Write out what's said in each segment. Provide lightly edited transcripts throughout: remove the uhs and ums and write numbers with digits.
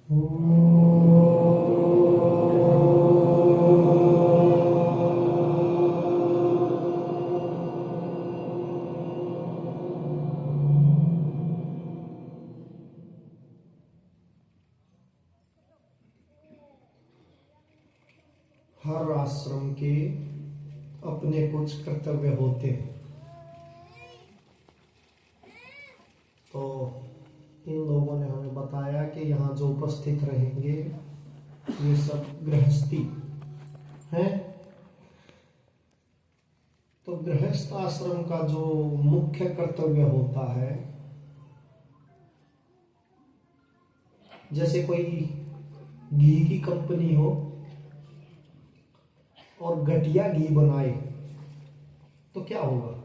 हर आश्रम के अपने कुछ कर्तव्य होते हैं। तो इन लोगों ने हमें बताया कि यहाँ जो उपस्थित रहेंगे ये सब गृहस्थी हैं। तो गृहस्थ आश्रम का जो मुख्य कर्तव्य होता है, जैसे कोई घी की कंपनी हो और घटिया घी बनाए तो क्या होगा?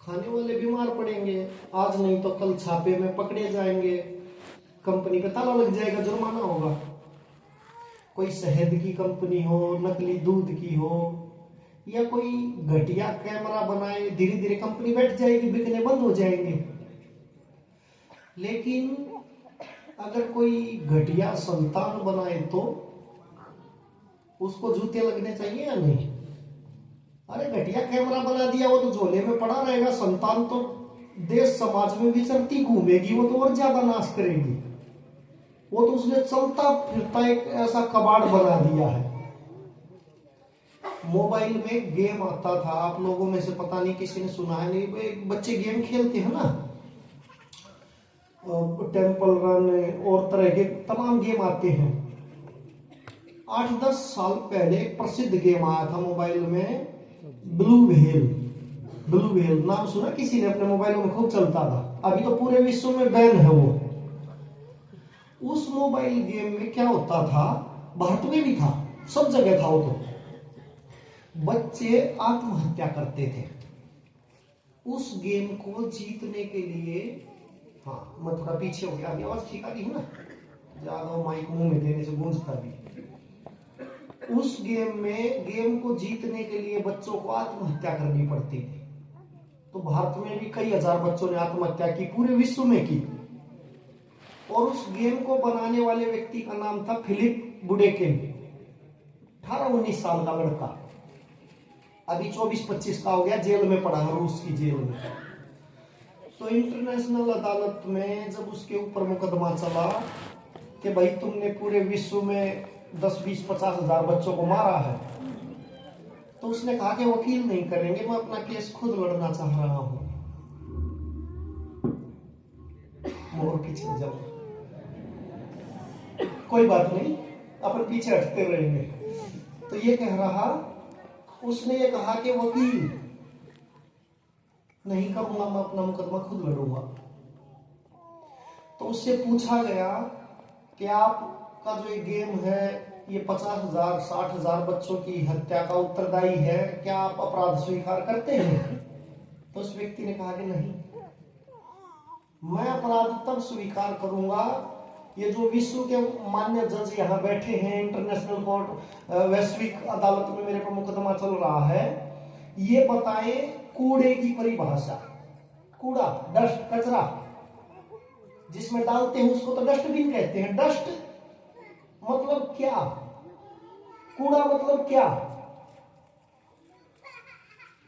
खाने वाले बीमार पड़ेंगे, आज नहीं तो कल छापे में पकड़े जाएंगे, कंपनी पे ताला लग जाएगा, जुर्माना होगा। कोई शहद की कंपनी हो, नकली दूध की हो, या कोई घटिया कैमरा बनाए, धीरे धीरे कंपनी बैठ जाएगी, बिकने बंद हो जाएंगे। लेकिन अगर कोई घटिया संतान बनाए तो उसको जूते लगने चाहिए या नहीं? अरे घटिया कैमरा बना दिया, वो तो झोले में पड़ा रहेगा, संतान तो देश समाज में विचरती घूमेगी, वो तो और ज्यादा नाश करेगी। वो तो उसने चलता फिरता एक ऐसा कबाड़ बना दिया है। मोबाइल में गेम आता था, आप लोगों में से पता नहीं किसी ने सुना है नहीं, बच्चे गेम खेलते हैं ना, टेंपल रन और तरह के तमाम गेम आते हैं। 8-10 साल पहले एक प्रसिद्ध गेम आया था मोबाइल में, ब्लू व्हेल। ब्लू व्हेल नाम सुना किसी ने? अपने मोबाइल में खूब चलता था, अभी तो पूरे विश्व में बैन है वो। उस मोबाइल गेम में क्या होता था, भारत में भी था, सब जगह था वो, तो बच्चे आत्महत्या करते थे उस गेम को जीतने के लिए। हाँ, मैं थोड़ा पीछे हो गया, अभी आवाज ठीक आ रही है ना? ज्यादा माइक मुंह में देने से गूंजता भी। उस गेम में, गेम को जीतने के लिए बच्चों को आत्महत्या करनी पड़ती थी। तो भारत में भी कई हजार बच्चों ने आत्महत्या की, पूरे विश्व में की। और उस गेम को बनाने वाले व्यक्ति का नाम था फिलिप बुडेकिन। 18-19 साल का लड़का, अभी 24-25 का हो गया, जेल में पड़ा है, रूस की जेल में। तो इंटरनेशनल अदालत में जब उसके ऊपर मुकदमा चला कि भाई तुमने पूरे विश्व में 10-20-50 हजार बच्चों को मारा है, तो उसने कहा कि वकील नहीं करेंगे, मैं अपना केस खुद लड़ना चाह रहा हूं। मोर पीछे जाओ, कोई बात नहीं, अपन पीछे हटते रहेंगे। तो ये कह रहा, उसने ये कहा कि वकील नहीं करूंगा, मैं अपना मुकदमा खुद लड़ूंगा। तो उससे पूछा गया कि आपका जो ये गेम है, ये 50,000 60,000 बच्चों की हत्या का उत्तरदायी है, क्या आप अपराध स्वीकार करते हैं? तो उस व्यक्ति ने कहा कि नहीं, मैं अपराध तब स्वीकार करूंगा, ये जो विश्व के मान्य जज यहाँ बैठे हैं, इंटरनेशनल कोर्ट, वैश्विक अदालत में मेरे पर मुकदमा चल रहा है, ये बताएं कूड़े की परिभाषा। कूड़ा, डस्ट, कचरा जिसमें डालते हैं उसको तो डस्टबिन कहते हैं। डस्ट मतलब क्या? कूड़ा मतलब क्या?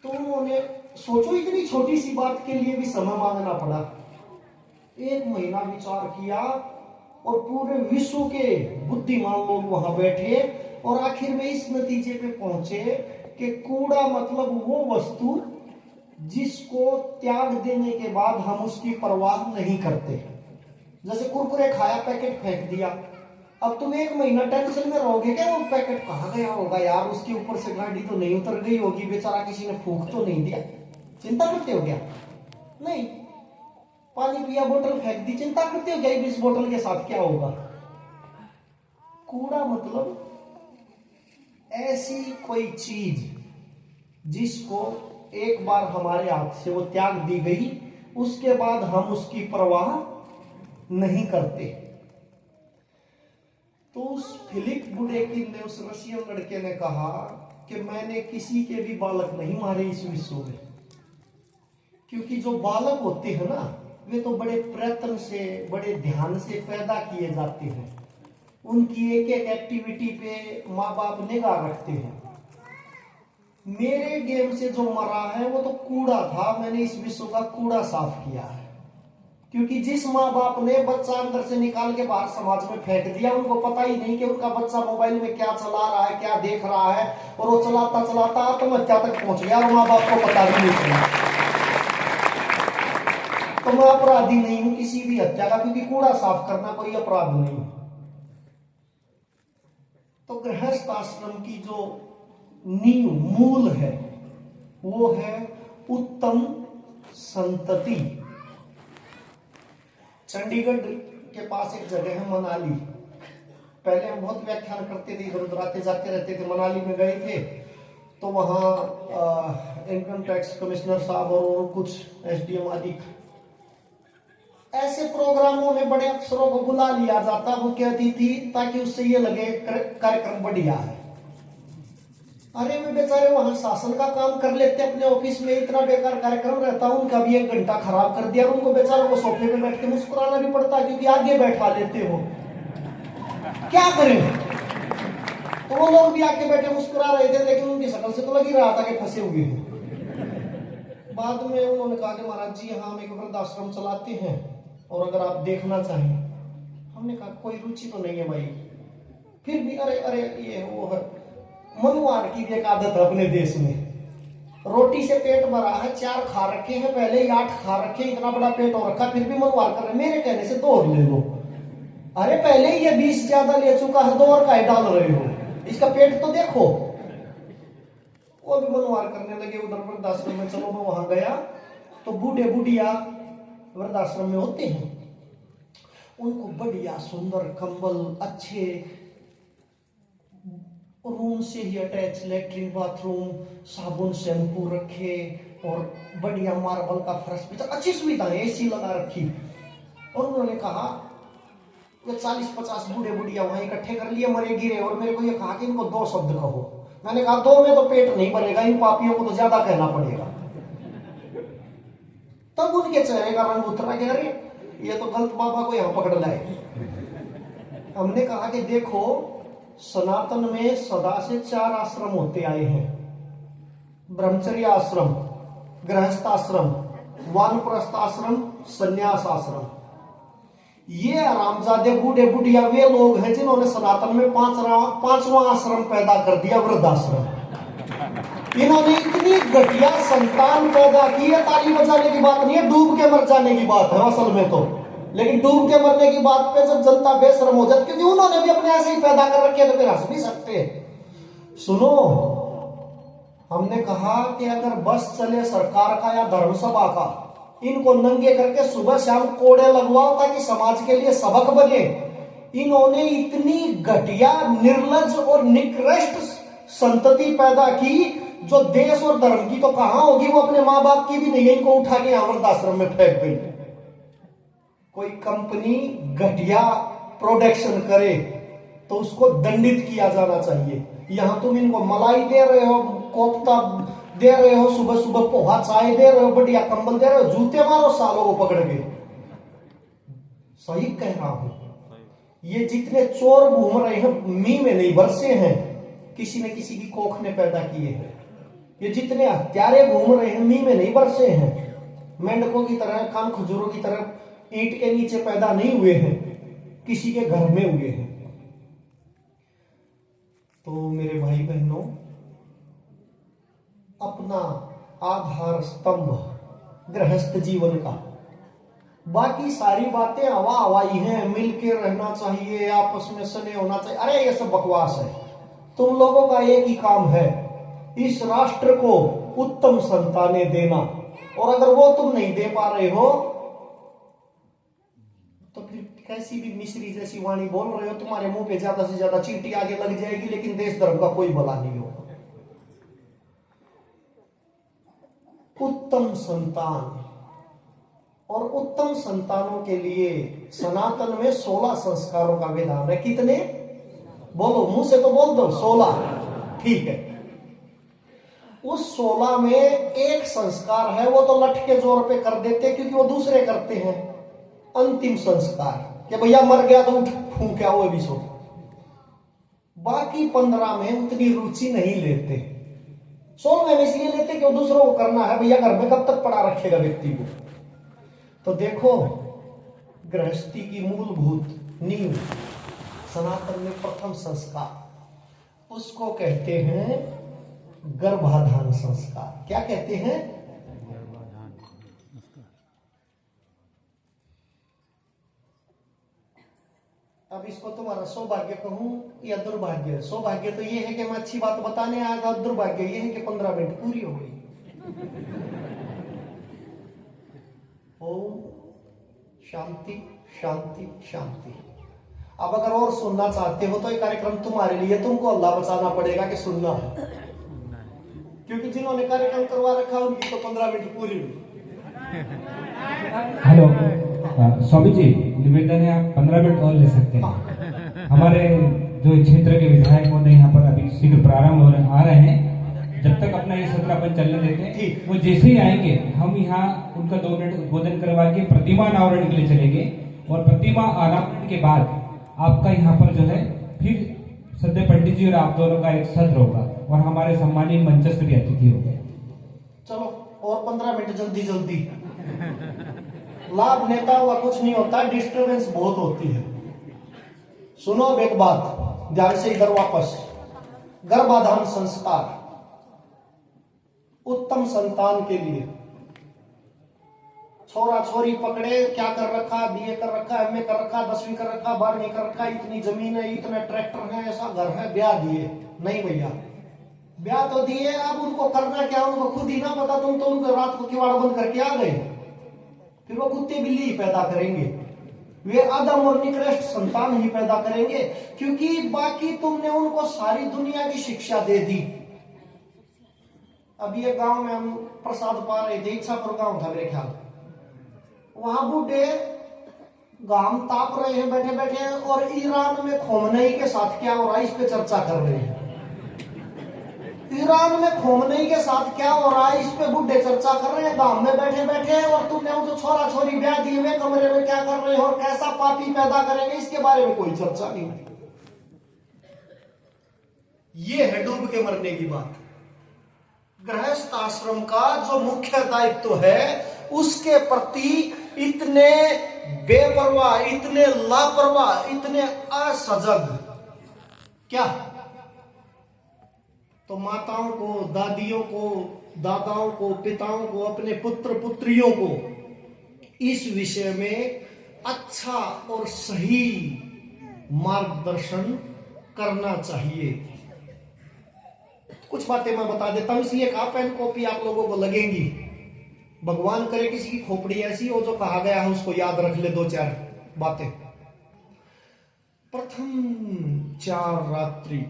तो उन्होंने सोचो, इतनी छोटी सी बात के लिए भी समय मांगना पड़ा। 1 महीना विचार किया और पूरे विश्व के बुद्धिमान लोग वहां बैठे और आखिर में इस नतीजे पे पहुंचे कि कूड़ा मतलब वो वस्तु जिसको त्याग देने के बाद हम उसकी परवाह नहीं करते। जैसे कुरकुरे खाया, पैकेट फेंक दिया, अब तुम 1 महीना टेंशन में रहोगे क्या वो पैकेट कहाँ गया होगा यार, उसके ऊपर से गाड़ी तो नहीं उतर गई होगी, बेचारा किसी ने फूंक तो नहीं दिया, चिंता करते हो क्या? नहीं। पानी पिया, बोतल फेंक दी, चिंता करते हो क्या इस बोतल के साथ क्या होगा? कूड़ा मतलब ऐसी कोई चीज जिसको एक बार हमारे हाथ से वो त्याग दी गई, उसके बाद हम उसकी परवाह नहीं करते। तो उस फिलिप बुडेकिन ने, उस रशियन लड़के ने कहा कि मैंने किसी के भी बालक नहीं मारे इस विश्व में, क्योंकि जो बालक होते हैं ना, वे तो बड़े प्रयत्न से, बड़े ध्यान से पैदा किए जाते हैं। उनकी एक एक एक्टिविटी पे माँ बाप निगाह रखते हैं। मेरे गेम से जो मरा है वो तो कूड़ा था, मैंने इस विश्व का कूड़ा साफ किया है। क्योंकि जिस माँ बाप ने बच्चा अंदर से निकाल के बाहर समाज में फेंक दिया, उनको पता ही नहीं कि उनका बच्चा मोबाइल में क्या चला रहा है, क्या देख रहा है, और वो चलाता चलाता आत्महत्या तक पहुंच गया और माँ बाप को पता भी नहीं चला। तो मैं अपराधी नहीं हूं किसी भी हत्या का, क्योंकि कूड़ा साफ करना कोई अपराध नहीं। तो गृहस्थ आश्रम की जो नींव, मूल है, वो है उत्तम संतति। चंडीगढ़ के पास एक जगह है मनाली। पहले हम बहुत व्याख्यान करते थे, इधर उधर आते जाते रहते थे। मनाली में गए थे तो वहाँ इनकम टैक्स कमिश्नर साहब और कुछ एसडीएम आदि, ऐसे प्रोग्रामों में बड़े अफसरों को बुला लिया जाता। वो कहती थी ताकि उससे ये लगे कार्यक्रम बढ़िया है। अरे वे बेचारे वहां शासन का काम कर लेते अपने ऑफिस में, इतना बेकार कार्यक्रम रहता, उनका भी 1 घंटा खराब कर दिया। उनको बेचारों को सोफे पे बैठ के मुस्कुराना भी पड़ता है, क्योंकि आगे बैठा लेते हो, क्या करें। तो वो लोग भी आके बैठे मुस्कुरा रहे थे, लेकिन उनकी शक्ल से तो लग ही रहा था कि फंसे हुए हैं। बाद में उन्होंने कहा कि महाराज जी हम एक वृद्धाश्रम चलाते हैं और अगर आप देखना चाहें। हमने कहा कोई रुचि तो नहीं है भाई। फिर भी अरे अरे ये वो है, मनुवार की एक आदत है अपने देश में। रोटी से पेट भरा है, 4 खा रखे हैं, पहले ही 8 खा रखे, इतना बड़ा पेट हो रखा, फिर भी मनुवार कर रहे। मेरे कहने से 2 और ले लो। अरे पहले ही ये 20 ज्यादा ले चुका है, 2 और काहे डाल रहे हो, इसका पेट तो देखो। वो भी मनुवार करने लगे उधर वृद्धाश्रम में। चलो मैं वहां गया तो बूढ़े बुढ़िया वृद्धाश्रम में होते हैं, उनको बढ़िया सुंदर कंबल, अच्छे रूम से ही अटैच लेटरिन बाथरूम, साबुन शैम्पू रखे और बढ़िया मार्बल का फर्श भी, अच्छी सुविधाएं, एसी लगा रखी। और उन्होंने कहा ये 40-50 बूढ़े बुढ़िया वहां इकट्ठे कर लिए, मरे गिरे, और मेरे को ये कहा कि इनको 2 शब्द कहो। मैंने कहा 2 में तो पेट नहीं भरेगा, इन पापियों को तो ज्यादा कहना पड़ेगा। तब उनके चेहरे का रंग उतरा कि अरे ये तो गलत बाबा को यहां पकड़ लाए। हमने कहा कि देखो सनातन में सदा से 4 आश्रम होते आए हैं, ब्रह्मचर्य आश्रम, गृहस्थ आश्रम, वानप्रस्थ आश्रम, संन्यास आश्रम। ये आरामजादे बूढ़े बुढ़िया वे लोग हैं जिन्होंने सनातन में 5वां आश्रम पैदा कर दिया, वृद्धाश्रम। इन्होंने इतनी घटिया संतान पैदा की है, ताली बजाने की बात नहीं है, डूब के मर जाने की बात है असल में तो। लेकिन डूब के मरने की बात पे जब जनता बेशर्म हो जाती, क्योंकि उन्होंने भी अपने ऐसे ही पैदा कर रखे, तो फिर हंस भी सकते। सुनो, हमने कहा कि अगर बस चले सरकार का या धर्मसभा का, इनको नंगे करके सुबह शाम कोड़े लगवाओ ताकि समाज के लिए सबक बने। इन्होंने इतनी घटिया, निर्लज और निकृष्ट संतति पैदा की जो देश और धर्म की तो कहां होगी, वो अपने माँ बाप की भी नहीं है। इनको उठा के वृद्धाश्रम में फेंक गई। कोई कंपनी घटिया प्रोडक्शन करे तो उसको दंडित किया जाना चाहिए। यहां तुम इनको मलाई दे रहे हो, कोफ्ता दे रहे हो, सुबह सुबह पोहा चाय दे रहे हो, बढ़िया कंबल दे रहे हो, जूते मारो सालों को पकड़ के। सही कह रहा हूं। ये जितने चोर घूम रहे हैं मी में नहीं बरसे हैं, किसी न किसी की कोख ने पैदा किए हैं। ये जितने हत्यारे घूम रहे हैं मी में नहीं बरसे हैं, मेंढकों की तरह, कान खजूरों की तरह ईंट के नीचे पैदा नहीं हुए हैं, किसी के घर में हुए हैं। तो मेरे भाई बहनों, अपना आधार स्तंभ गृहस्थ जीवन का, बाकी सारी बातें हवा हवाई हैं, मिलके रहना चाहिए, आपस में स्नेह होना चाहिए, अरे ये सब बकवास है। तुम लोगों का एक ही काम है, इस राष्ट्र को उत्तम संतानें देना, और अगर वो तुम नहीं दे पा रहे हो तो फिर कैसी भी मिश्री जैसी वाणी बोल रहे हो, तुम्हारे मुंह पे ज्यादा से ज्यादा चींटी आगे लग जाएगी, लेकिन देश धर्म का कोई भला नहीं होगा। उत्तम संतान, और उत्तम संतानों के लिए सनातन में 16 संस्कारों का विधान है। कितने? बोलो, मुंह से तो बोल दो, 16। ठीक है। उस 16 में एक संस्कार है, वो तो लठ के जोर पे कर देते क्योंकि वो दूसरे करते हैं। अंतिम संस्कार कि भैया मर गया तो उठ फूंका वो भी सो। बाकी 15 में उतनी रुचि नहीं लेते। 16 में इसलिए लेते कि वो दूसरों को करना है, भैया घर में कब तक पड़ा रखेगा व्यक्ति को। तो देखो, गृहस्थी की मूलभूत नींव, सनातन में प्रथम संस्कार, उसको कहते हैं गर्भाधान संस्कार। क्या कहते हैं? अब इसको तुम्हारा सौभाग्य कहूं या दुर्भाग्य? सौभाग्य तो ये है कि मैं अच्छी बात बताने आया था, दुर्भाग्य ये है कि 15 मिनट पूरी हो गई। ओम शांति शांति शांति। अब अगर और सुनना चाहते हो तो ये कार्यक्रम तुम्हारे लिए, तुमको अल्लाह बचाना पड़ेगा कि सुनना है, क्योंकि जिन्होंने कार्यक्रम करवा रखा उनकी तो 15 मिनट पूरी हुई। हेलो स्वामी जी, निवेदन है आप 15 मिनट और ले सकते हैं। हमारे जो क्षेत्र के विधायक महोदय यहाँ पर अभी शीघ्र प्रारंभ हो आ रहे हैं, जब तक अपना ये सत्र अपन चलने देते हैं, वो जैसे ही आएंगे हम यहाँ उनका 2 मिनट उद्बोधन करवा के प्रतिमा अनावरण के लिए चलेंगे, और प्रतिमा अनावरण के बाद आपका यहाँ पर जो है फिर सद्य पंडित जी और आप दोनों का एक सत्र होगा और हमारे सम्मानित मंचस्थ भी अतिथि होंगे। चलो और 15 मिनट जल्दी जल्दी। लाभ नेता हुआ कुछ नहीं होता, डिस्टरबेंस बहुत होती है। सुनो अब एक बात ध्यान से, इधर वापस। गर्भाधान संस्कार उत्तम संतान के लिए। छोरा छोरी पकड़े, क्या कर रखा, बीए कर रखा, एमए कर रखा, 10वीं कर रखा, 12वीं कर रखा, इतनी जमीन है, इतने ट्रैक्टर है, ऐसा घर है, ब्याह दिए। नहीं भैया, ब्याह तो दिए, अब उनको करना क्या उनको खुद ही ना पता। तुम तो उनको रात को किवाड़ बंद करके आ गए, फिर वो कुत्ते बिल्ली ही पैदा करेंगे, वे अदम और निकृष्ट संतान ही पैदा करेंगे, क्योंकि बाकी तुमने उनको सारी दुनिया की शिक्षा दे दी। अब ये गांव में हम प्रसाद पा रहे थे, इच्छापुर गांव था मेरे ख्याल, वहां बूढ़े गांव ताप रहे हैं बैठे बैठे, और ईरान में खोमनई के साथ क्या हो रहा है इस पे चर्चा कर रहे हैं। ईरान में खोमनई के साथ क्या हो रहा है इस पे बूढ़े चर्चा कर रहे हैं गांव में बैठे बैठे, और तुमने उनको छोरा छोरी ब्याह दिए हुए कमरे में क्या कर रहे हो और कैसा पापी पैदा करेंगे इसके बारे में कोई चर्चा नहीं। ये है डूब के मरने की बात। गृहस्थ आश्रम का जो मुख्य दायित्व है उसके प्रति इतने बेपरवाह, इतने लापरवाह, इतने असजग, क्या तो माताओं को, दादियों को, दादाओं को, पिताओं को, अपने पुत्र पुत्रियों को इस विषय में अच्छा और सही मार्गदर्शन करना चाहिए। कुछ बातें मैं बता देता हूं, इसलिए कहा पेन कॉपी आप लोगों को लगेंगी। भगवान करे किसी की खोपड़ी ऐसी हो जो कहा गया है उसको याद रख ले 2-4 बातें। प्रथम 4 रात्रि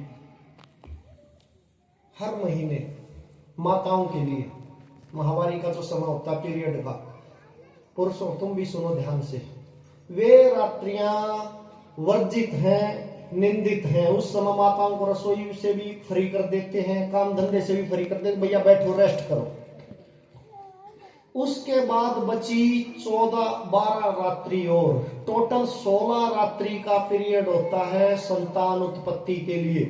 हर महीने माताओं के लिए, माहवारी का जो समय होता है पीरियड का, पुरुषों तुम भी सुनो ध्यान से, वे रात्रियां वर्जित हैं, निंदित हैं। उस समय माताओं को रसोई से भी फ्री कर देते हैं, काम धंधे से भी फ्री कर देते हैं, भैया बैठो रेस्ट करो। उसके बाद बची 14-12 रात्रि और टोटल 16 रात्रि का पीरियड होता है संतान उत्पत्ति के लिए।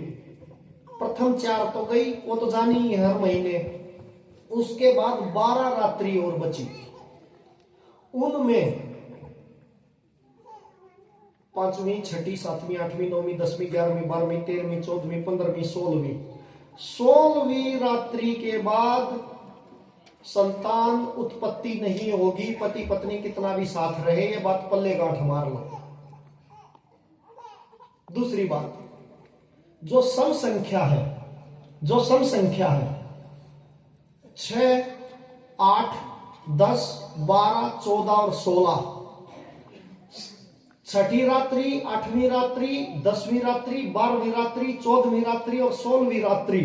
प्रथम 4 तो गई, वो तो जानी ही हर महीने। उसके बाद 12 रात्रि और बची, उनमें 5वीं, 6ठी, 7वीं, 8वीं, 9वीं, 10वीं, 11वीं, 12वीं, 13वीं, 14वीं, 15वीं, 16वीं रात्रि के बाद संतान उत्पत्ति नहीं होगी। पति पत्नी कितना भी साथ रहे, ये बात पल्ले गांठ मार लो। दूसरी बात, जो सम संख्या है, 6, 8, 10, 12, 14 और 16, 6ठी रात्रि, 8वीं रात्रि, 10वीं रात्रि, 12वीं रात्रि, 14वीं रात्रि और 16वीं रात्रि,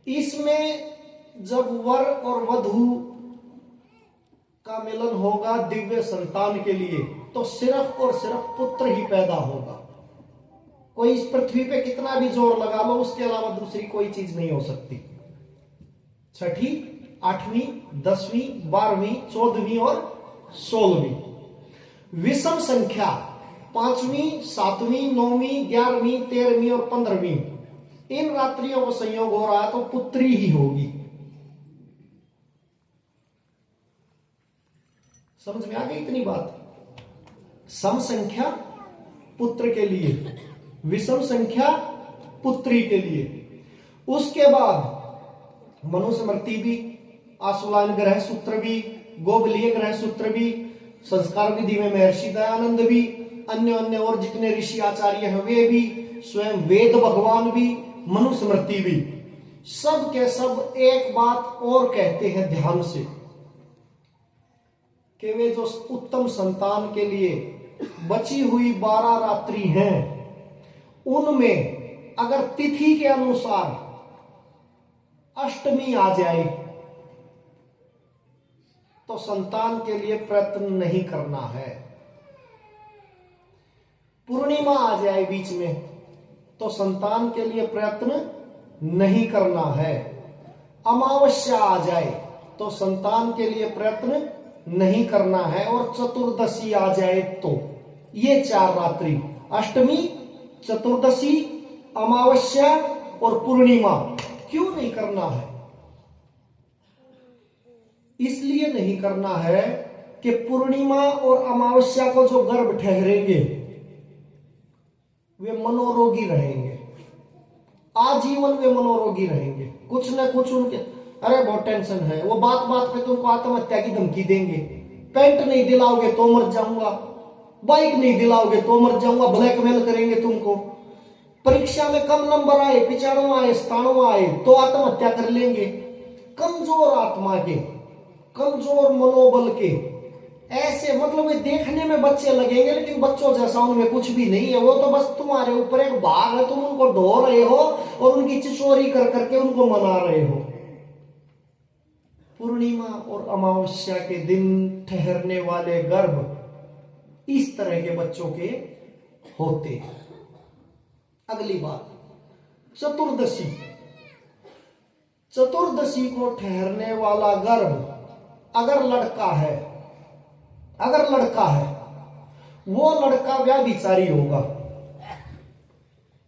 इसमें जब वर और वधू का मिलन होगा दिव्य संतान के लिए, तो सिर्फ और सिर्फ पुत्र ही पैदा होगा। कोई इस पृथ्वी पे कितना भी जोर लगा लो, उसके अलावा दूसरी कोई चीज नहीं हो सकती। छठी, 8वीं, 10वीं, 12वीं, 14वीं और 16वीं। विषम संख्या 5वीं, 7वीं, 9वीं, 11वीं, 13वीं और 15वीं, इन रात्रियों का संयोग हो रहा है तो पुत्री ही होगी। समझ में आ गई इतनी बात? सम संख्या पुत्र के लिए, विषम संख्या पुत्री के लिए। उसके बाद मनुस्मृति भी, आशुलायन ग्रह सूत्र भी, गोबलीय ग्रह सूत्र भी, संस्कार विधि में महर्षि दयानंद भी, अन्य अन्य और जितने ऋषि आचार्य हैं वे भी, स्वयं वेद भगवान भी, मनुस्मृति भी, सब के सब एक बात और कहते हैं ध्यान से, कि वे जो उत्तम संतान के लिए बची हुई 12 रात्रि हैं, उनमें अगर तिथि के अनुसार अष्टमी आ जाए तो संतान के लिए प्रयत्न नहीं करना है। पूर्णिमा आ जाए बीच में तो संतान के लिए प्रयत्न नहीं करना है। अमावस्या आ जाए तो संतान के लिए प्रयत्न नहीं करना है। और चतुर्दशी आ जाए तो, ये 4 रात्रि, अष्टमी, चतुर्दशी, अमावस्या और पूर्णिमा, क्यों नहीं करना है? इसलिए नहीं करना है कि पूर्णिमा और अमावस्या को जो गर्भ ठहरेंगे वे मनोरोगी रहेंगे, आजीवन वे मनोरोगी रहेंगे। कुछ न कुछ उनके, अरे बहुत टेंशन है, वो बात बात पे तुमको आत्महत्या की धमकी देंगे। पेंट नहीं दिलाओगे तो मर जाऊंगा, बाइक नहीं दिलाओगे तो मर जाऊंगा, ब्लैकमेल करेंगे तुमको। परीक्षा में कम नंबर आए, 95 आए, 97 आए तो आत्महत्या कर लेंगे। कमजोर आत्मा के, कमजोर मनोबल के, ऐसे मतलब वे देखने में बच्चे लगेंगे लेकिन बच्चों जैसा उनमें कुछ भी नहीं है। वो तो बस तुम्हारे ऊपर एक भार है, तुम उनको ढो रहे हो और उनकी चिचोरी कर करके उनको मना रहे हो। पूर्णिमा और अमावस्या के दिन ठहरने वाले गर्भ इस तरह के बच्चों के होते हैं। अगली बात, चतुर्दशी। चतुर्दशी को ठहरने वाला गर्भ अगर लड़का है, वो लड़का व्याभिचारी होगा।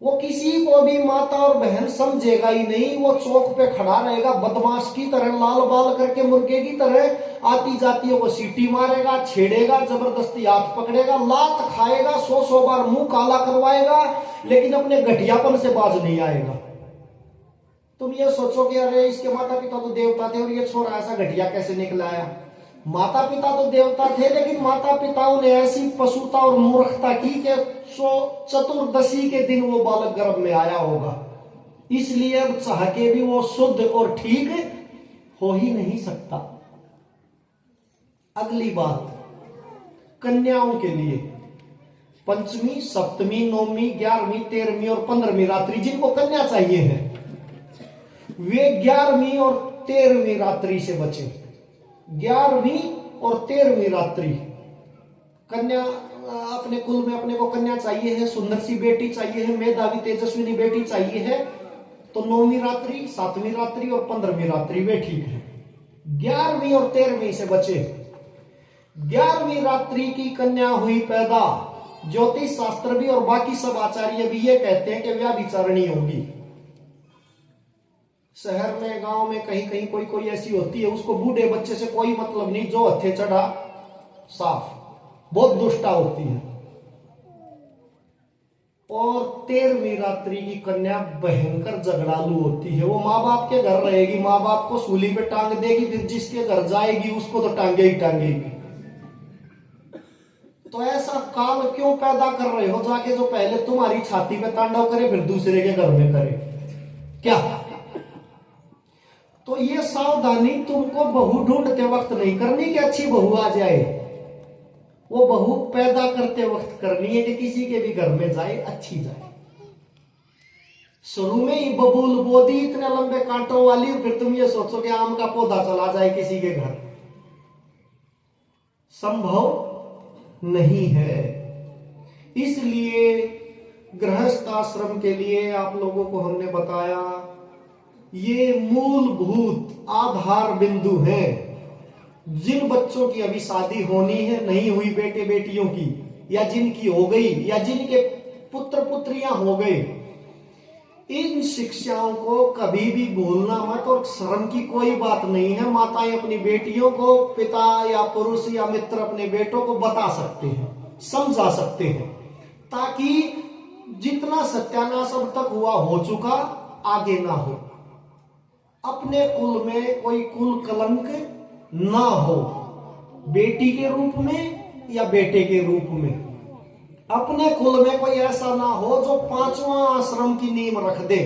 वो किसी को भी माता और बहन समझेगा ही नहीं। वो चौक पे खड़ा रहेगा बदमाश की तरह, लाल बाल करके मुर्गे की तरह आती जातियों को सीटी मारेगा, छेड़ेगा, जबरदस्ती हाथ पकड़ेगा, लात खाएगा, 100 बार मुंह काला करवाएगा, लेकिन अपने घटियापन से बाज नहीं आएगा। तुम ये सोचो कि अरे इसके माता पिता तो देवता थे और ये छोरा ऐसा घटिया कैसे निकला आया। माता पिता तो देवता थे, लेकिन माता पिताओं ने ऐसी पशुता और मूर्खता की कि चतुर्दशी के दिन वो बालक गर्भ में आया होगा। इसलिए अब चाह के भी वो शुद्ध और ठीक हो ही नहीं सकता। अगली बात, कन्याओं के लिए पंचमी, सप्तमी, 9वीं, 11वीं, 13वीं और 15वीं रात्रि जिनको कन्या चाहिए है, वे 11वीं और 13वीं रात्रि से बचे। 11वीं और 13वीं रात्रि कन्या, अपने कुल में अपने को कन्या चाहिए है, सुंदर सी बेटी चाहिए है, मेधावी तेजस्विनी बेटी चाहिए है, तो 9वीं रात्रि, 7वीं रात्रि और 15वीं रात्रि वे ठीक है। 11वीं और 13वीं से बचे। 11वीं रात्रि की कन्या हुई पैदा, ज्योतिष शास्त्र भी और बाकी सब आचार्य भी ये कहते हैं कि व्याभिचारिणी होगी। शहर में, गांव में कहीं कहीं कोई कोई ऐसी होती है, उसको बूढ़े बच्चे से कोई मतलब नहीं, जो हथे चढ़ा साफ, बहुत दुष्टा होती है। और 13वीं रात्रि की कन्या भयंकर झगड़ालू होती है। वो माँ बाप के घर रहेगी, माँ बाप को सूली पे टांग देगी, फिर जिसके घर जाएगी उसको तो टांगे ही टांगेगी। तो ऐसा काल क्यों पैदा कर रहे हो जाके, जो पहले तुम्हारी छाती पे तांडव करे फिर दूसरे के घर में करे क्या? तो ये सावधानी तुमको बहू ढूंढते वक्त नहीं करनी कि अच्छी बहू आ जाए, वो बहू पैदा करते वक्त करनी है कि किसी के भी घर में जाए, अच्छी जाए। शुरू में ही बबूल बोदी इतने लंबे कांटों वाली, फिर तुम ये सोचो कि आम का पौधा चला जाए किसी के घर, संभव नहीं है। इसलिए गृहस्थ आश्रम के लिए आप लोगों को हमने बताया ये मूलभूत आधार बिंदु हैं। जिन बच्चों की अभी शादी होनी है, नहीं हुई बेटे बेटियों की, या जिनकी हो गई, या जिनके पुत्र पुत्रियां हो गए, इन शिक्षाओं को कभी भी भूलना मत। और शर्म की कोई बात नहीं है, माताएं अपनी बेटियों को, पिता या पुरुष या मित्र अपने बेटों को बता सकते हैं, समझा सकते हैं, ताकि जितना सत्यानाश अब तक हुआ हो चुका, आगे ना हो। अपने कुल में कोई कुल कलंक ना हो, बेटी के रूप में या बेटे के रूप में। अपने कुल में कोई ऐसा ना हो जो पांचवा आश्रम की नींव रख दे।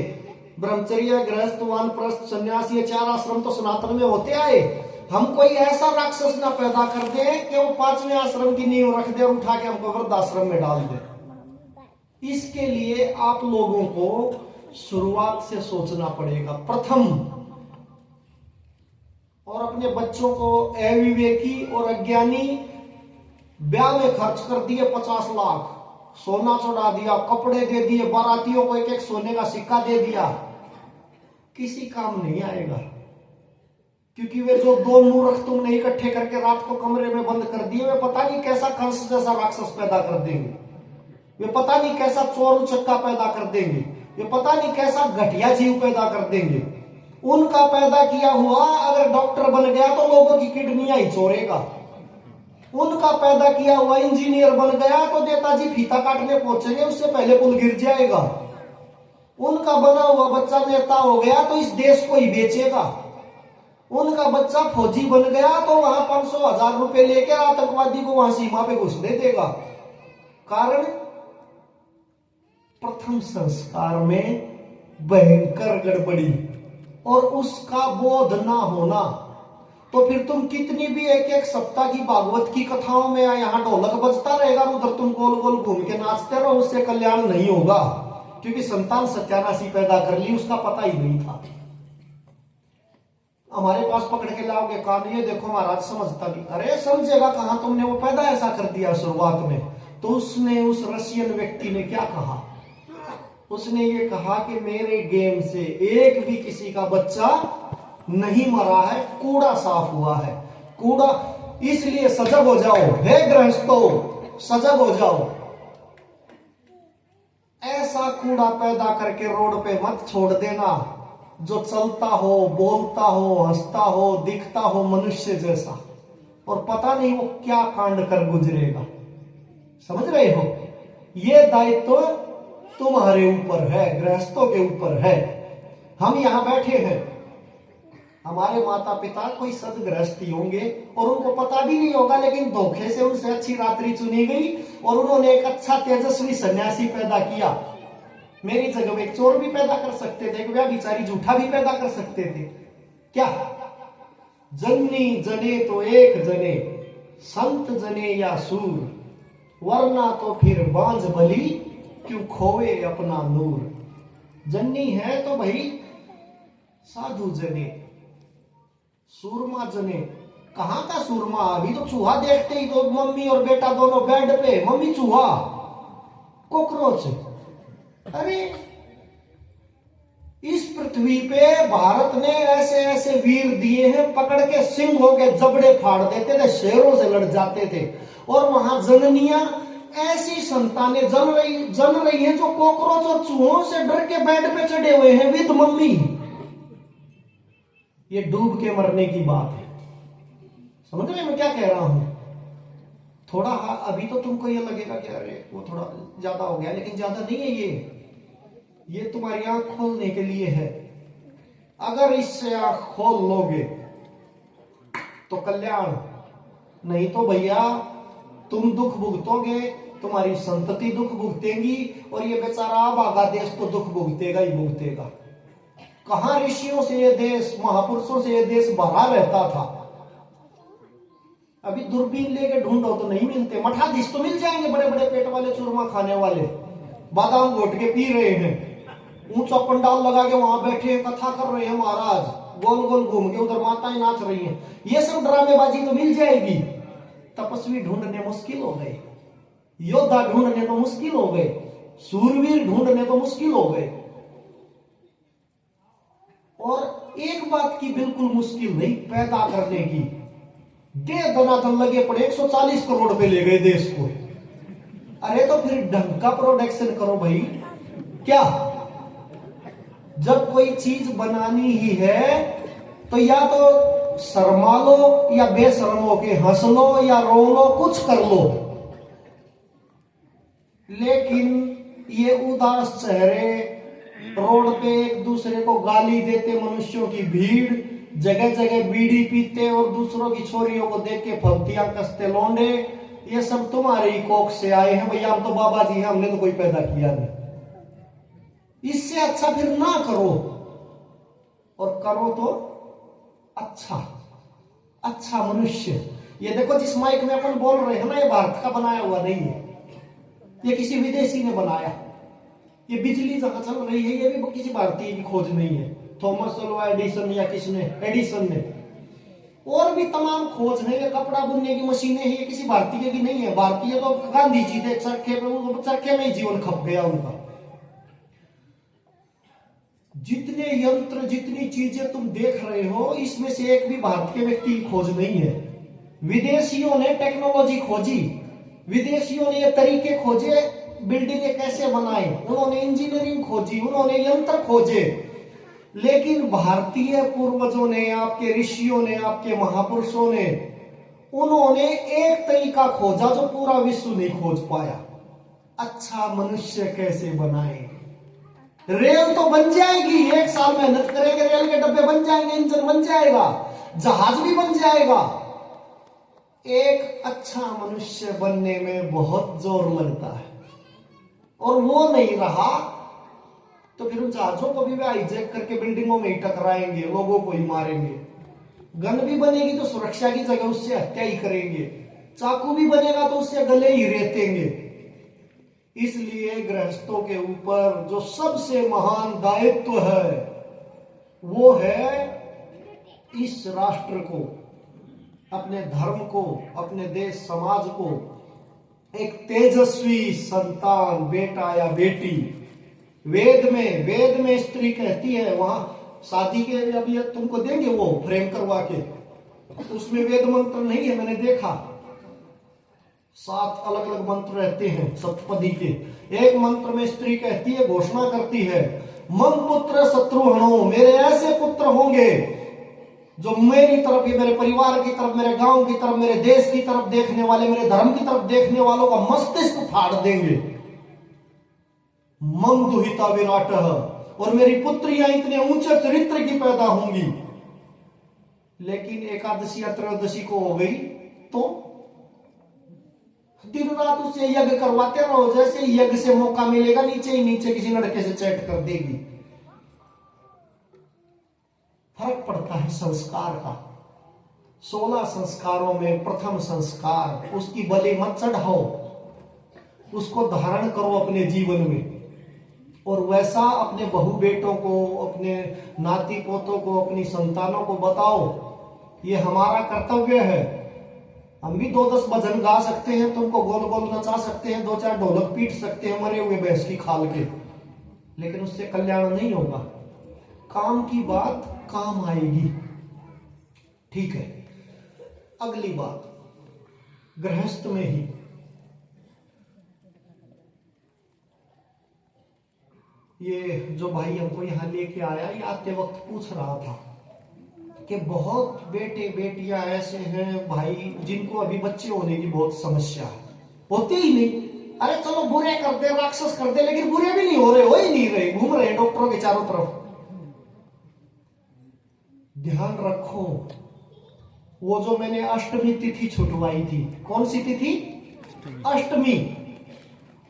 ब्रह्मचर्य, गृहस्थ, वानप्रस्थ, संन्यास, ये 4 आश्रम तो सनातन में होते आए। हम कोई ऐसा राक्षस ना पैदा कर दे कि वो 5वें आश्रम की नींव रख दे और उठा के हमको वृद्धाश्रम में डाल दे। इसके लिए आप लोगों को शुरुआत से सोचना पड़ेगा प्रथम। और अपने बच्चों को अविवेकी और अज्ञानी ब्याह में खर्च कर दिए 50 लाख, सोना चढ़ा दिया, कपड़े दे दिए, बारातियों को 1-1 सोने का सिक्का दे दिया, किसी काम नहीं आएगा। क्योंकि वे जो 2 मूर्ख तुमने इकट्ठे करके रात को कमरे में बंद कर दिए, वे पता नहीं कैसा कंस जैसा राक्षस पैदा कर देंगे, वे पता नहीं कैसा चोर उचक्का पैदा कर देंगे, वे पता नहीं कैसा घटिया जीव पैदा कर देंगे। उनका पैदा किया हुआ अगर डॉक्टर बन गया तो लोगों की किडनियां ही चोरेगा। उनका पैदा किया हुआ इंजीनियर बन गया तो नेताजी फीता काटने पहुंचेंगे, उससे पहले पुल गिर जाएगा। उनका बना हुआ बच्चा नेता हो गया तो इस देश को ही बेचेगा। उनका बच्चा फौजी बन गया तो वहां 500,000 रुपए लेकर आतंकवादी को वहां सीमा पे घुस दे देगा। कारण प्रथम संस्कार में भयंकर गड़बड़ी और उसका बोध ना होना। तो फिर तुम कितनी भी 1-1 सप्ताह की भागवत की कथाओं में यहाँ ढोलक बजता रहेगा, उधर तुम गोल गोल घूम के नाचते रहो, उससे कल्याण नहीं होगा। क्योंकि संतान सत्यानाशी पैदा कर ली, उसका पता ही नहीं था। हमारे पास पकड़ के लाओगे कान, ये देखो महाराज समझता नहीं। अरे समझेगा कहां, तुमने वो पैदा ऐसा कर दिया शुरुआत में। तो उसने, उस रशियन व्यक्ति ने क्या कहा? उसने ये कहा कि मेरे गेम से एक भी किसी का बच्चा नहीं मरा है, कूड़ा साफ हुआ है। कूड़ा, इसलिए सजग हो जाओ हे गृहस्थों, सजग हो जाओ। ऐसा कूड़ा पैदा करके रोड पे मत छोड़ देना जो चलता हो, बोलता हो, हंसता हो, दिखता हो मनुष्य जैसा, और पता नहीं वो क्या कांड कर गुजरेगा। समझ रहे हो? ये दायित्व तुम्हारे ऊपर है, गृहस्थों के ऊपर है। हम यहां बैठे हैं, हमारे माता पिता कोई सदगृहस्थी होंगे और उनको पता भी नहीं होगा, लेकिन धोखे से उनसे अच्छी रात्रि चुनी गई और उन्होंने एक अच्छा तेजस्वी सन्यासी पैदा किया। मेरी जगह एक चोर भी पैदा कर सकते थे, एक व्यभिचारी झूठा भी पैदा कर सकते थे। क्या जननी जने तो एक जने, संत जने या सूर, वरना तो फिर बांझ बली क्यों खोवे अपना नूर। जननी है तो भाई साधु जने, सूरमा जने। कहां का सूरमा? अभी तो चूहा देखते ही तो मम्मी और बेटा दोनों बेड पे, मम्मी चूहा, कॉकरोच। अरे इस पृथ्वी पे भारत ने ऐसे ऐसे वीर दिए हैं, पकड़ के सिंहों के जबड़े फाड़ देते थे, शेरों से लड़ जाते थे। और वहां जननियां, ऐसी संतानें जन रही हैं जो कॉकरोच और चूहों से डर के बेड पे चढ़े हुए हैं विद मम्मी। ये डूब के मरने की बात है। समझ रहे मैं क्या कह रहा हूं? थोड़ा अभी तो तुमको ये लगेगा कि अरे वो थोड़ा ज्यादा हो गया, लेकिन ज्यादा नहीं है। ये तुम्हारी आंख खोलने के लिए है। अगर इससे आंख खोल लोगे तो कल्याण, नहीं तो भैया तुम दुख भुगतोगे, तुम्हारी संतति दुख भुगतेंगी, और ये बेचारा भागा देश तो दुख भुगतेगा ही भुगतेगा। कहां ऋषियों से ये देश, महापुरुषों से ये देश भरा रहता था। अभी दूरबीन लेके ढूंढो तो नहीं मिलते। मठाधीश तो मिल जाएंगे, बड़े बड़े पेट वाले, चूरमा खाने वाले, बादाम घोट के पी रहे हैं, ऊंचा पंडाल लगा के वहां बैठे हैं, कथा कर रहे हैं महाराज, गोल गोल घूम के, उधर माताएं नाच रही हैं। ये सब ड्रामेबाजी तो मिल जाएगी। तपस्वी ढूंढने मुश्किल हो गए, योद्धा ढूंढने तो मुश्किल हो गए, सूरवीर ढूंढने तो मुश्किल हो गए। और एक बात की बिल्कुल मुश्किल नहीं पैदा करने की, दे दनादन लगे पड़े 140 करोड़ पे ले गए देश को। अरे तो फिर ढंग का प्रोडक्शन करो भाई। क्या जब कोई चीज बनानी ही है तो या तो शर्मा लो या बेशर्म होके हंस लो या रो लो, कुछ कर लो। लेकिन ये उदास चेहरे, रोड पे एक दूसरे को गाली देते मनुष्यों की भीड़, जगह जगह बीड़ी पीते और दूसरों की छोरियों को देख के फब्तियां कसते लौंडे, ये सब तुम्हारी कोख से आए हैं भैया। हम तो बाबा जी हैं, हमने तो कोई पैदा किया नहीं। इससे अच्छा फिर ना करो, और करो तो अच्छा अच्छा मनुष्य। ये देखो जिस माइक में अपन बोल रहे हैं ना, ये भारत का बनाया हुआ नहीं है, ये किसी विदेशी ने बनाया। ये बिजली जहां चल रही है ये भी किसी भारतीय की खोज नहीं है, थॉमस अल्वा एडिसन या किसने, एडिसन ने। और भी तमाम खोज है, ये कपड़ा बुनने की मशीनें हैं, ये किसी भारतीय की नहीं है। भारतीय तो गांधी जी थे, चरखे पे, चरखे में ही जीवन खप गया उनका। जितने यंत्र, जितनी चीजें तुम देख रहे हो, इसमें से एक भी भारतीय व्यक्ति की खोज नहीं है। विदेशियों ने टेक्नोलॉजी खोजी, विदेशियों ने ये तरीके खोजे बिल्डिंगें कैसे बनाए, उन्होंने इंजीनियरिंग खोजी, उन्होंने यंत्र खोजे। लेकिन भारतीय पूर्वजों ने, आपके ऋषियों ने, आपके महापुरुषों ने, उन्होंने एक तरीका खोजा जो पूरा विश्व नहीं खोज पाया। अच्छा मनुष्य कैसे बनाए। रेल तो बन जाएगी, 1 साल मेहनत करेंगे, रेल के डब्बे बन जाएंगे, इंजन बन जाएगा, जहाज भी बन जाएगा। एक अच्छा मनुष्य बनने में बहुत जोर लगता है, और वो नहीं रहा तो फिर उन जहाजों को भी वे हाईजैक करके बिल्डिंगों में ही टकराएंगे, लोगों को ही मारेंगे। गन भी बनेगी तो सुरक्षा की जगह उससे हत्या ही करेंगे, चाकू भी बनेगा तो उससे गले ही रेतेंगे। इसलिए गृहस्थों के ऊपर जो सबसे महान दायित्व है वो है इस राष्ट्र को, अपने धर्म को, अपने देश समाज को एक तेजस्वी संतान, बेटा या बेटी। वेद में स्त्री कहती है, वहां शादी के अभी तुमको देंगे वो फ्रेम करवा के, उसमें वेद मंत्र नहीं है, मैंने देखा 7 अलग अलग मंत्र रहते हैं सप्तपदी के। एक मंत्र में स्त्री कहती है, घोषणा करती है, मम पुत्र शत्रुघ्नो, मेरे ऐसे पुत्र होंगे जो मेरी तरफ, मेरे परिवार की तरफ, मेरे गांव की तरफ, मेरे देश की तरफ देखने वाले, मेरे धर्म की तरफ देखने वालों का मस्तिष्क फाड़ देंगे। मम दुहिता विराट, और मेरी पुत्रियां इतने ऊंचे चरित्र की पैदा होंगी। लेकिन एकादशी या त्रयोदशी को हो गई तो दिन रात उससे यज्ञ करवाते रहो, जैसे यज्ञ से मौका मिलेगा नीचे ही नीचे किसी लड़के से चैट कर देगी। फर्क पड़ता है संस्कार का। 16 संस्कारों में प्रथम संस्कार, उसकी बलि मत चढ़ाओ, उसको धारण करो अपने जीवन में, और वैसा अपने बहू बेटों को, अपने नाती पोतों को, अपनी संतानों को बताओ। ये हमारा कर्तव्य है। हम भी 2-10 भजन गा सकते हैं, तुमको गोल गोल नचा सकते हैं, 2-4 ढोलक पीट सकते हैं मरे हुए भैंस की खाल के, लेकिन उससे कल्याण नहीं होगा। काम की बात काम आएगी, ठीक है। अगली बात, गृहस्थ में ही ये जो भाई हमको यहाँ लेके आया, ये आते वक्त पूछ रहा था कि बहुत बेटे बेटियां ऐसे हैं भाई जिनको अभी बच्चे होने की बहुत समस्या है, होते ही नहीं। अरे चलो बुरे कर दे, राक्षस कर दे, लेकिन बुरे भी नहीं हो रहे, हो ही नहीं रहे, घूम रहे डॉक्टरों के चारों तरफ। ध्यान रखो, वो जो मैंने अष्टमी तिथि छुटवाई थी, कौन सी तिथि? अष्टमी।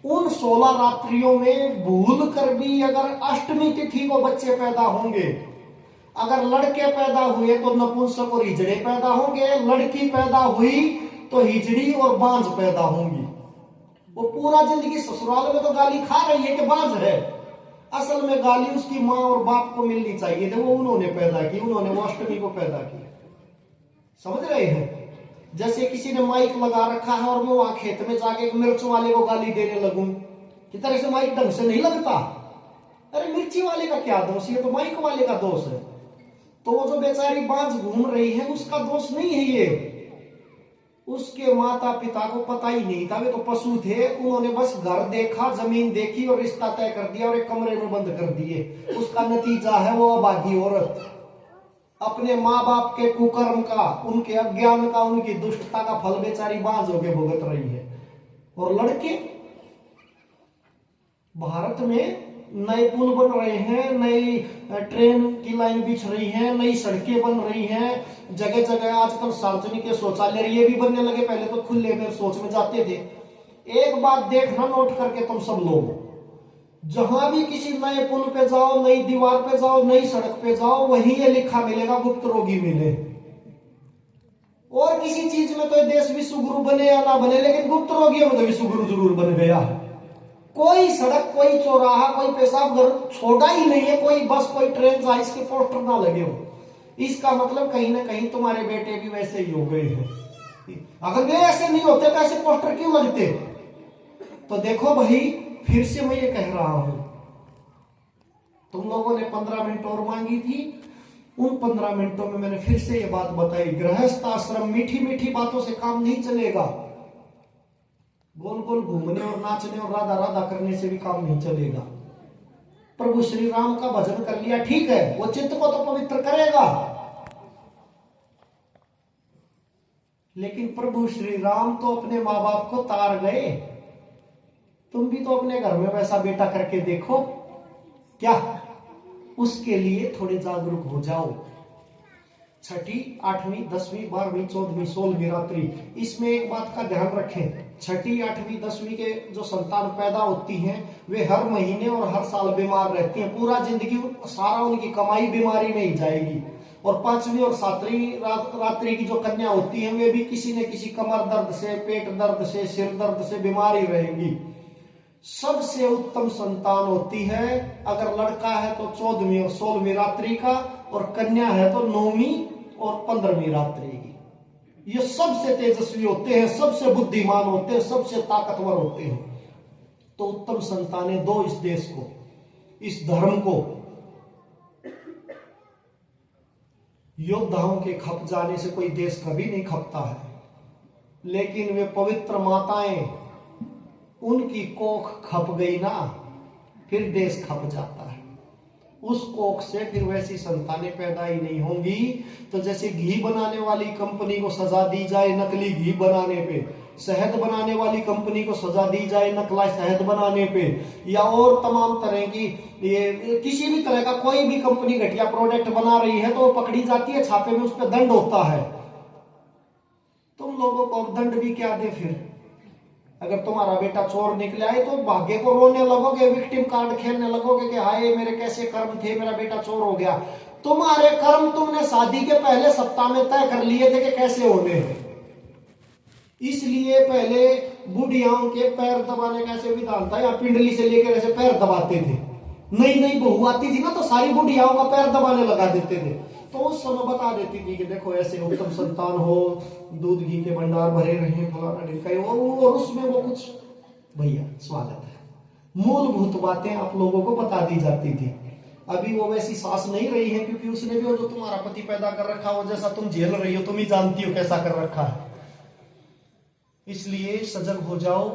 उन 16 रात्रियों में भूल कर भी अगर अष्टमी तिथि को बच्चे पैदा होंगे, अगर लड़के पैदा हुए तो नपुंसक और हिजड़े पैदा होंगे, लड़की पैदा हुई तो हिजड़ी और बांझ पैदा होंगी। वो पूरा जिंदगी ससुराल में तो गाली खा रही है कि बांझ है, असल में गाली उसकी माँ और बाप को मिलनी चाहिए थी, वो उन्होंने पैदा की, उन्होंने वो अष्टमी को पैदा की। समझ रहे हैं? जैसे किसी ने माइक लगा रखा है और मैं वहां खेत में जाके मिर्च वाले को गाली देने लगूं, कि तरह से माइक ढंग से नहीं लगता। अरे मिर्ची वाले का क्या दोष, ये तो माइक वाले का दोष है। तो वो जो बेचारी बांझ घूम रही है उसका दोष नहीं है ये, उसके माता पिता को पता ही नहीं था, वे तो पशु थे, उन्होंने बस घर देखा, जमीन देखी और रिश्ता तय कर दिया और एक कमरे में बंद कर दिए। उसका नतीजा है वो अभागी औरत अपने माँ बाप के कुकर्म का, उनके अज्ञान का, उनकी दुष्टता का फल बेचारी बांझ होकर भुगत रही है। और लड़के, भारत में नए पुल बन रहे हैं, नई ट्रेन की लाइन बिछ रही है, नई सड़कें बन रही हैं, जगह जगह आजकल सार्वजनिक शौचालय ये भी बनने लगे, पहले तो खुले में शौच में जाते थे। एक बात देखना नोट करके तुम सब लोग, जहां भी किसी नए पुल पे जाओ, नई दीवार पे जाओ, नई सड़क पे जाओ, वहीं ये लिखा मिलेगा गुप्त रोगी मिले। और किसी चीज में तो देश विश्वगुरु बने या ना बने, लेकिन गुप्त रोगियों में तो विश्वगुरु जरूर बन गया। कोई सड़क, कोई चौराहा, कोई पेशाब घर छोड़ा ही नहीं है, कोई बस, कोई ट्रेन जहां इसके पोस्टर ना लगे हो। इसका मतलब कहीं ना कहीं तुम्हारे बेटे भी वैसे ही हो गए हैं। अगर वे ऐसे नहीं होते तो ऐसे पोस्टर क्यों लगते? तो देखो भाई, फिर से मैं ये कह रहा हूं, तुम लोगों ने 15 मिनट और मांगी थी, उन 15 मिनटों में मैंने फिर से ये बात बताई, गृहस्थ आश्रम मीठी मीठी बातों से काम नहीं चलेगा, गोल गोल घूमने और नाचने और राधा राधा करने से भी काम नहीं चलेगा। प्रभु श्री राम का भजन कर लिया, ठीक है, वो चित्त को तो पवित्र करेगा, लेकिन प्रभु श्री राम तो अपने माँ बाप को तार गए। तुम भी तो अपने घर में वैसा बेटा करके देखो क्या? उसके लिए थोड़े जागरूक हो जाओ। 6ठी, 8वीं, 10वीं, 12वीं, 14वीं, 16वीं रात्रि, इसमें एक बात का ध्यान रखें, 6ठी, 8वीं, 10वीं के जो संतान पैदा होती हैं वे हर महीने और हर साल बीमार रहती हैं, पूरा जिंदगी सारा उनकी कमाई बीमारी में ही जाएगी। और 5वीं और 7वीं रात्रि की जो कन्या होती हैं वे भी किसी न किसी कमर दर्द से, पेट दर्द से, सिर दर्द से बीमार ही रहेंगी। सबसे उत्तम संतान होती है, अगर लड़का है तो 14वीं और 16वीं रात्रि का, और कन्या है तो 9वीं और 15वीं रात्रि की। ये सबसे तेजस्वी होते हैं, सबसे बुद्धिमान होते हैं, सबसे ताकतवर होते हैं। तो उत्तम संतानें दो इस देश को, इस धर्म को। योद्धाओं के खप जाने से कोई देश कभी नहीं खपता है, लेकिन वे पवित्र माताएं, उनकी कोख खप गई ना, फिर देश खप जाता है। उस कोख से फिर वैसी संतानें पैदा ही नहीं होंगी। तो जैसे घी बनाने वाली कंपनी को सजा दी जाए नकली घी बनाने पे, शहद बनाने वाली कंपनी को सजा दी जाए नकली शहद बनाने पे, या और तमाम तरह की ये किसी भी तरह का कोई भी कंपनी घटिया प्रोडक्ट बना रही है तो वो पकड़ी जाती है, छापे में उस पर दंड होता है। तुम लोगों को दंड भी क्या दे फिर? अगर तुम्हारा बेटा चोर निकले आए तो भाग्य को रोने लगोगे, विक्टिम कार्ड खेलने लगोगे कि हाय मेरे कैसे कर्म थे, मेरा बेटा चोर हो गया। तुम्हारे कर्म तुमने शादी के पहले सप्ताह में तय कर लिए थे कि कैसे होने हैं। इसलिए पहले बुढ़ियाओं के पैर दबाने का ऐसे विधान था, या पिंडली से लेकर ऐसे पैर दबाते थे। नई नई बहू आती थी ना तो सारी बुढ़ियाओं का पैर दबाने लगा देते थे, तो उस समय बता देती थी कि देखो ऐसे उत्तम संतान हो, दूध घी के भंडार भरे रहे, फलाना ढिमका, और उसमें वो कुछ, भैया स्वागत है, मूलभूत बातें आप लोगों को बता दी जाती थी। अभी वो वैसी सास नहीं रही है, क्योंकि उसने भी वो जो तुम्हारा पति पैदा कर रखा, वो जैसा तुम झेल रही हो तुम ही जानती हो कैसा कर रखा है। इसलिए सजग हो जाओ,